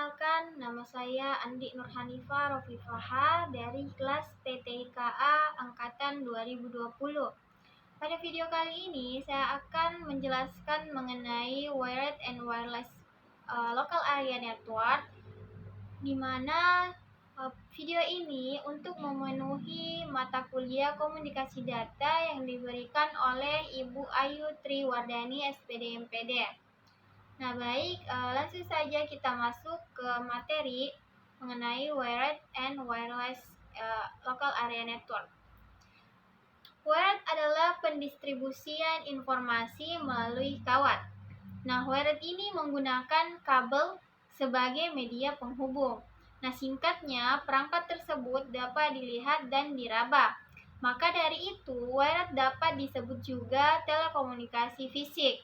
Perkenalkan, nama saya Andi Nurhanifah Rofifaha dari kelas PTIKA Angkatan 2020. Pada video kali ini, saya akan menjelaskan mengenai Wired and Wireless Local Area Network, di mana video ini untuk memenuhi mata kuliah komunikasi data yang diberikan oleh Ibu Ayu Triwardani SPD MPD. Nah baik, langsung saja kita masuk ke materi mengenai Wired and Wireless Local Area Network. Wired adalah pendistribusian informasi melalui kawat. Nah, wired ini menggunakan kabel sebagai media penghubung. Nah, singkatnya, perangkat tersebut dapat dilihat dan diraba. Maka dari itu, wired dapat disebut juga telekomunikasi fisik.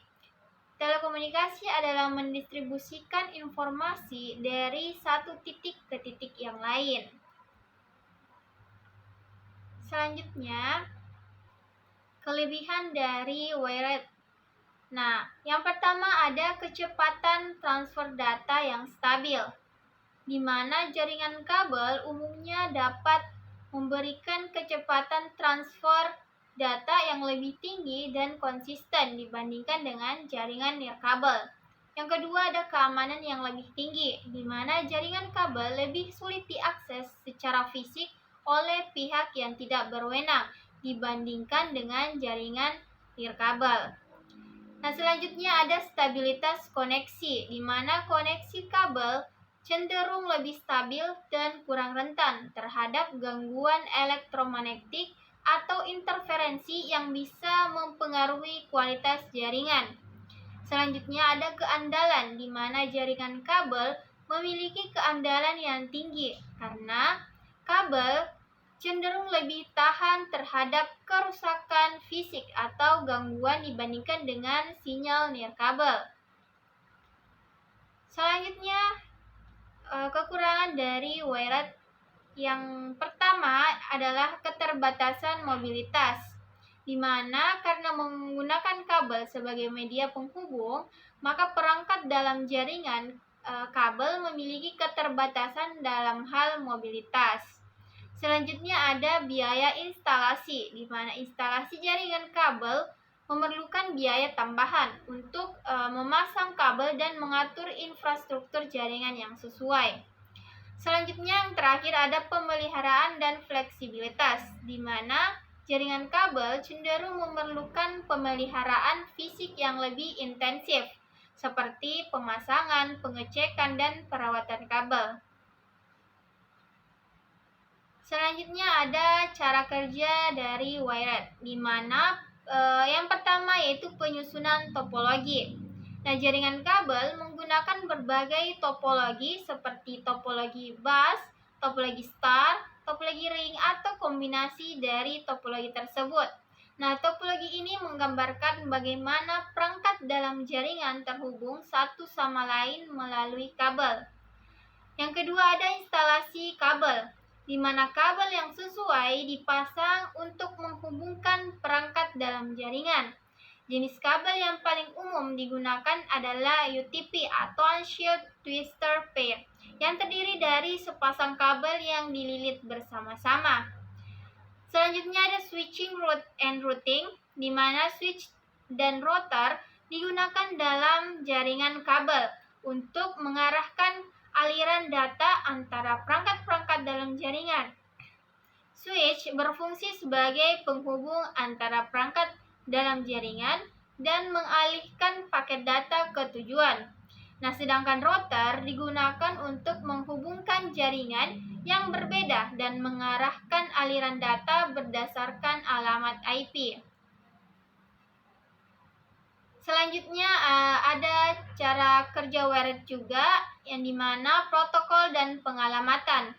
Telekomunikasi adalah mendistribusikan informasi dari satu titik ke titik yang lain. Selanjutnya, kelebihan dari wired. Nah, yang pertama ada kecepatan transfer data yang stabil, di mana jaringan kabel umumnya dapat memberikan kecepatan transfer data yang lebih tinggi dan konsisten dibandingkan dengan jaringan nirkabel. Yang kedua ada keamanan yang lebih tinggi, di mana jaringan kabel lebih sulit diakses secara fisik oleh pihak yang tidak berwenang dibandingkan dengan jaringan nirkabel. Nah, selanjutnya ada stabilitas koneksi, di mana koneksi kabel cenderung lebih stabil dan kurang rentan terhadap gangguan elektromagnetik atau interferensi yang bisa mempengaruhi kualitas jaringan. Selanjutnya ada keandalan, di mana jaringan kabel memiliki keandalan yang tinggi karena kabel cenderung lebih tahan terhadap kerusakan fisik atau gangguan dibandingkan dengan sinyal nirkabel. Selanjutnya, kekurangan dari wired. Yang pertama adalah keterbatasan mobilitas, di mana karena menggunakan kabel sebagai media penghubung, maka perangkat dalam jaringan kabel memiliki keterbatasan dalam hal mobilitas. Selanjutnya ada biaya instalasi, di mana instalasi jaringan kabel memerlukan biaya tambahan untuk memasang kabel dan mengatur infrastruktur jaringan yang sesuai. Selanjutnya yang terakhir ada pemeliharaan dan fleksibilitas, di mana jaringan kabel cenderung memerlukan pemeliharaan fisik yang lebih intensif, seperti pemasangan, pengecekan, dan perawatan kabel. Selanjutnya ada cara kerja dari wired, di mana yang pertama yaitu penyusunan topologi. Nah, jaringan kabel menggunakan berbagai topologi seperti topologi bus, topologi star, topologi ring, atau kombinasi dari topologi tersebut. Nah, topologi ini menggambarkan bagaimana perangkat dalam jaringan terhubung satu sama lain melalui kabel. Yang kedua ada instalasi kabel, di mana kabel yang sesuai dipasang untuk menghubungkan perangkat dalam jaringan. Jenis kabel yang paling umum digunakan adalah UTP atau Unshield Twister Pair, yang terdiri dari sepasang kabel yang dililit bersama-sama. Selanjutnya ada switching and routing, di mana switch dan router digunakan dalam jaringan kabel untuk mengarahkan aliran data antara perangkat-perangkat dalam jaringan. Switch berfungsi sebagai penghubung antara perangkat dalam jaringan dan mengalihkan paket data ke tujuan. Nah, sedangkan router digunakan untuk menghubungkan jaringan yang berbeda dan mengarahkan aliran data berdasarkan alamat IP. Selanjutnya ada cara kerja wired juga, yang dimana protokol dan pengalamatan,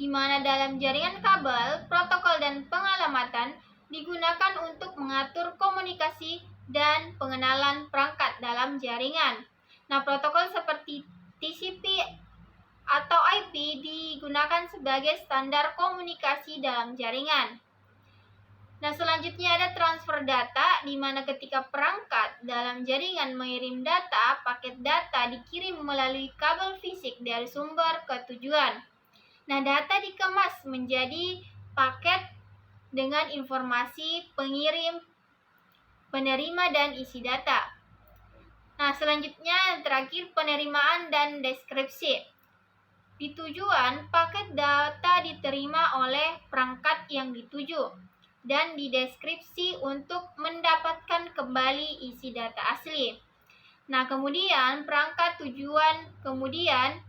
di mana dalam jaringan kabel, protokol dan pengalamatan digunakan untuk mengatur komunikasi dan pengenalan perangkat dalam jaringan. Nah, protokol seperti TCP atau IP digunakan sebagai standar komunikasi dalam jaringan. Nah, selanjutnya ada transfer data, di mana ketika perangkat dalam jaringan mengirim data, paket data dikirim melalui kabel fisik dari sumber ke tujuan. Nah, data dikemas menjadi paket dengan informasi pengirim, penerima, dan isi data. Nah, selanjutnya yang terakhir penerimaan dan deskripsi. Di tujuan, paket data diterima oleh perangkat yang dituju dan dideskripsi untuk mendapatkan kembali isi data asli. Nah, kemudian perangkat tujuan kemudian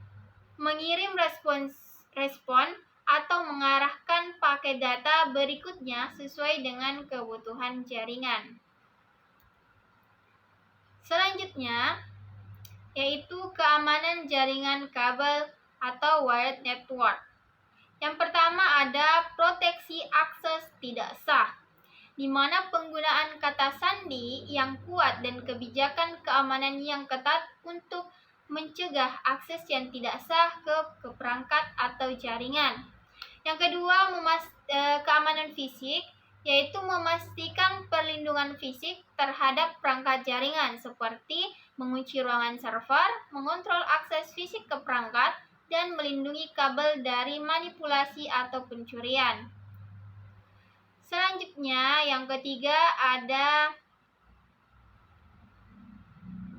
mengirim respon atau mengarahkan paket data berikutnya sesuai dengan kebutuhan jaringan. Selanjutnya, yaitu keamanan jaringan kabel atau wired network. Yang pertama ada proteksi akses tidak sah, di mana penggunaan kata sandi yang kuat dan kebijakan keamanan yang ketat untuk mencegah akses yang tidak sah ke perangkat atau jaringan. Yang kedua, keamanan fisik, yaitu memastikan perlindungan fisik terhadap perangkat jaringan seperti mengunci ruangan server, mengontrol akses fisik ke perangkat, dan melindungi kabel dari manipulasi atau pencurian. Selanjutnya, yang ketiga ada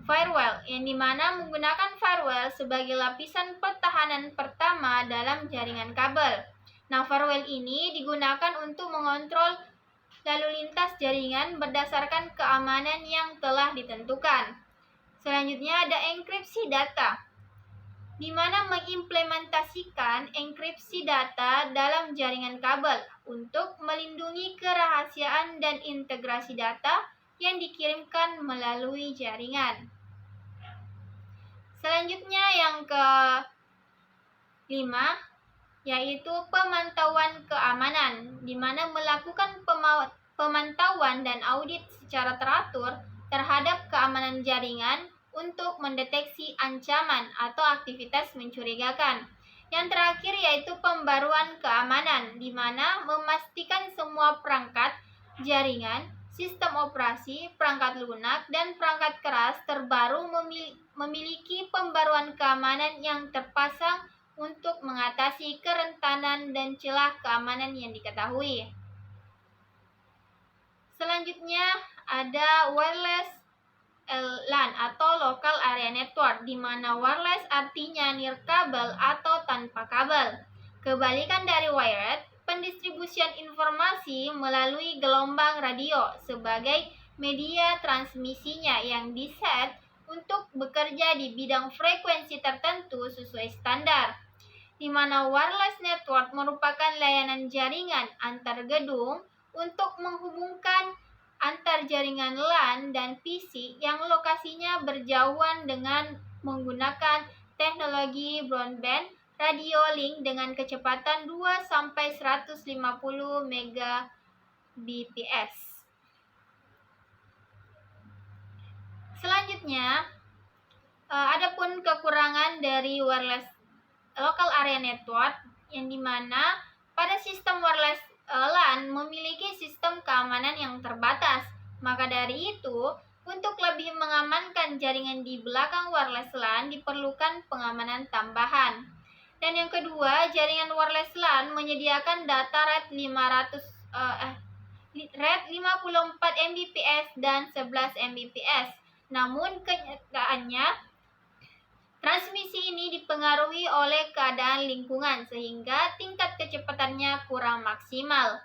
firewall, yang dimana menggunakan firewall sebagai lapisan pertahanan pertama dalam jaringan kabel. Nah, firewall ini digunakan untuk mengontrol lalu lintas jaringan berdasarkan keamanan yang telah ditentukan. Selanjutnya ada enkripsi data, di mana mengimplementasikan enkripsi data dalam jaringan kabel untuk melindungi kerahasiaan dan integrasi data yang dikirimkan melalui jaringan. Selanjutnya yang kelima, yaitu pemantauan keamanan, di mana melakukan pemantauan dan audit secara teratur terhadap keamanan jaringan untuk mendeteksi ancaman atau aktivitas mencurigakan. Yang terakhir yaitu pembaruan keamanan, di mana memastikan semua perangkat jaringan, sistem operasi, perangkat lunak, dan perangkat keras terbaru memiliki pembaruan keamanan yang terpasang untuk mengatasi kerentanan dan celah keamanan yang diketahui. Selanjutnya ada wireless LAN atau Local Area Network, di mana wireless artinya nirkabel atau tanpa kabel. Kebalikan dari wired, pendistribusian informasi melalui gelombang radio sebagai media transmisinya yang diset untuk bekerja di bidang frekuensi tertentu sesuai standar, di mana wireless network merupakan layanan jaringan antar gedung untuk menghubungkan antar jaringan LAN dan PC yang lokasinya berjauhan dengan menggunakan teknologi broadband radio link dengan kecepatan 2-150 Mbps. Selanjutnya, adapun kekurangan dari wireless local area network, yang dimana pada sistem wireless LAN memiliki sistem keamanan yang terbatas. Maka dari itu, untuk lebih mengamankan jaringan di belakang wireless LAN diperlukan pengamanan tambahan. Dan yang kedua, jaringan wireless LAN menyediakan data rate 54 Mbps dan 11 Mbps. Namun kenyataannya transmisi ini dipengaruhi oleh keadaan lingkungan sehingga tingkat kecepatannya kurang maksimal.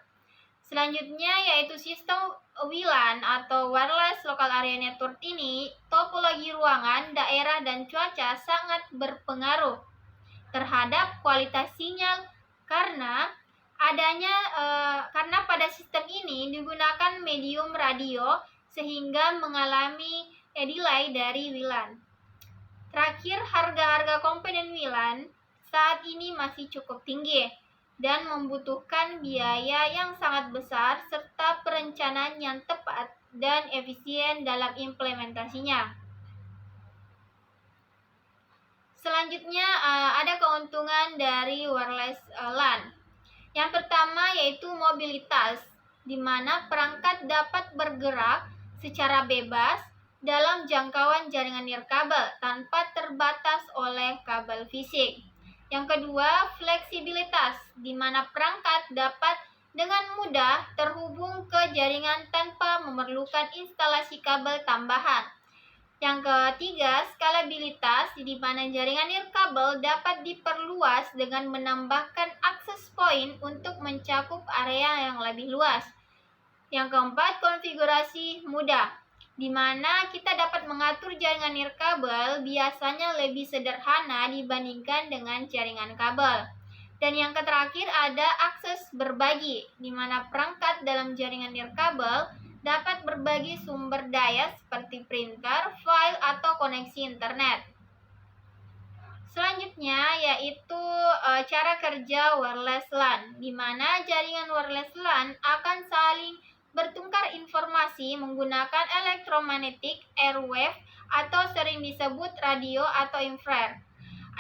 Selanjutnya yaitu sistem WLAN atau Wireless Local Area Network ini, topologi ruangan, daerah, dan cuaca sangat berpengaruh terhadap kualitas sinyal karena pada sistem ini digunakan medium radio sehingga mengalami delay dari WLAN. Terakhir, harga-harga komponen WLAN saat ini masih cukup tinggi dan membutuhkan biaya yang sangat besar serta perencanaan yang tepat dan efisien dalam implementasinya. Selanjutnya ada keuntungan dari wireless LAN. Yang pertama yaitu mobilitas. di mana perangkat dapat bergerak secara bebas dalam jangkauan jaringan nirkabel tanpa terbatas oleh kabel fisik. Yang kedua, fleksibilitas, di mana perangkat dapat dengan mudah terhubung ke jaringan tanpa memerlukan instalasi kabel tambahan. Yang ketiga, skalabilitas, di mana jaringan nirkabel dapat diperluas dengan menambahkan akses point untuk mencakup area yang lebih luas. Yang keempat, konfigurasi mudah, di mana kita dapat mengatur jaringan nirkabel biasanya lebih sederhana dibandingkan dengan jaringan kabel. Dan yang terakhir ada akses berbagi, di mana perangkat dalam jaringan nirkabel dapat berbagi sumber daya seperti printer, file, atau koneksi internet. Selanjutnya yaitu cara kerja wireless LAN, di mana jaringan wireless LAN akan saling bertukar informasi menggunakan electromagnetic airwave atau sering disebut radio atau infrared,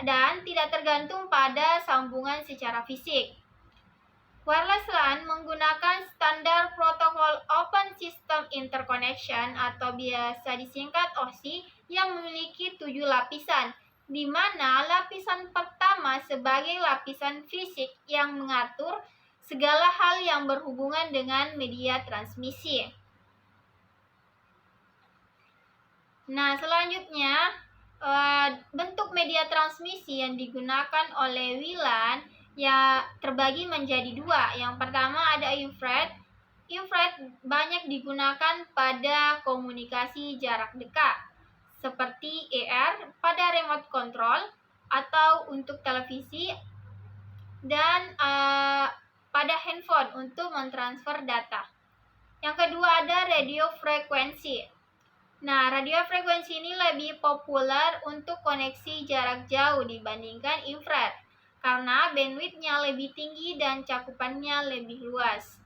dan tidak tergantung pada sambungan secara fisik. Wireless LAN menggunakan standar protokol Open System Interconnection atau biasa disingkat OSI yang memiliki 7 lapisan, di mana lapisan pertama sebagai lapisan fisik yang mengatur segala hal yang berhubungan dengan media transmisi. Nah, selanjutnya bentuk media transmisi yang digunakan oleh WLAN ya terbagi menjadi dua. Yang pertama ada infrared. Infrared banyak digunakan pada komunikasi jarak dekat, seperti AR pada remote control atau untuk televisi, dan pada handphone untuk mentransfer data. Yang kedua ada radio frekuensi. Nah, radio frekuensi ini lebih populer untuk koneksi jarak jauh dibandingkan infrared, karena bandwidth-nya lebih tinggi dan cakupannya lebih luas.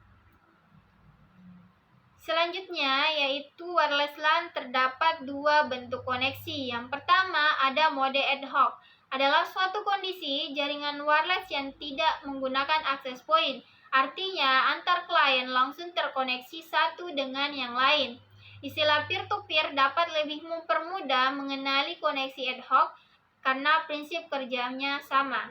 Selanjutnya yaitu wireless LAN terdapat dua bentuk koneksi. Yang pertama ada mode ad hoc, adalah suatu kondisi jaringan wireless yang tidak menggunakan access point. Artinya antar klien langsung terkoneksi satu dengan yang lain. Istilah peer-to-peer dapat lebih mempermudah mengenali koneksi ad hoc karena prinsip kerjanya sama.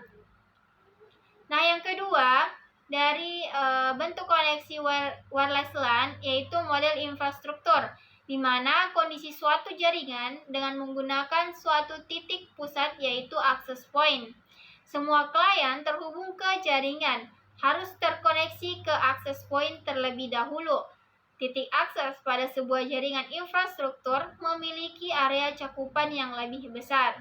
Nah, yang kedua dari bentuk koneksi wireless LAN yaitu model infrastruktur, di mana kondisi suatu jaringan dengan menggunakan suatu titik pusat yaitu access point. Semua klien terhubung ke jaringan harus terkoneksi ke access point terlebih dahulu. Titik akses pada sebuah jaringan infrastruktur memiliki area cakupan yang lebih besar.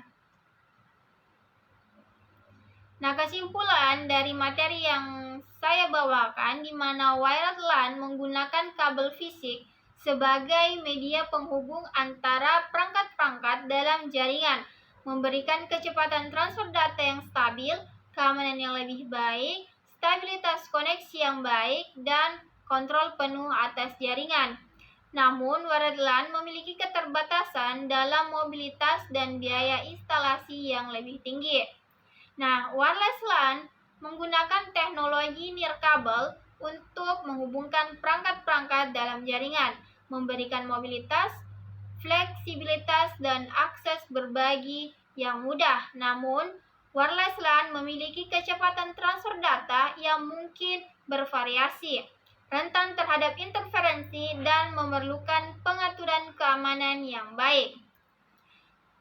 Nah, kesimpulan dari materi yang saya bawakan, di mana wired LAN menggunakan kabel fisik sebagai media penghubung antara perangkat-perangkat dalam jaringan, memberikan kecepatan transfer data yang stabil, keamanan yang lebih baik, stabilitas koneksi yang baik, dan kontrol penuh atas jaringan. Namun, wired LAN memiliki keterbatasan dalam mobilitas dan biaya instalasi yang lebih tinggi. Nah, wireless LAN menggunakan teknologi nirkabel untuk menghubungkan perangkat-perangkat dalam jaringan, memberikan mobilitas, fleksibilitas, dan akses berbagi yang mudah. Namun, wireless LAN memiliki kecepatan transfer data yang mungkin bervariasi, rentan terhadap interferensi, dan memerlukan pengaturan keamanan yang baik.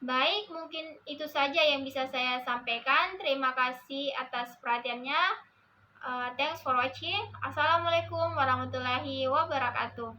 Baik, mungkin itu saja yang bisa saya sampaikan. Terima kasih atas perhatiannya. Thanks for watching. Assalamualaikum warahmatullahi wabarakatuh.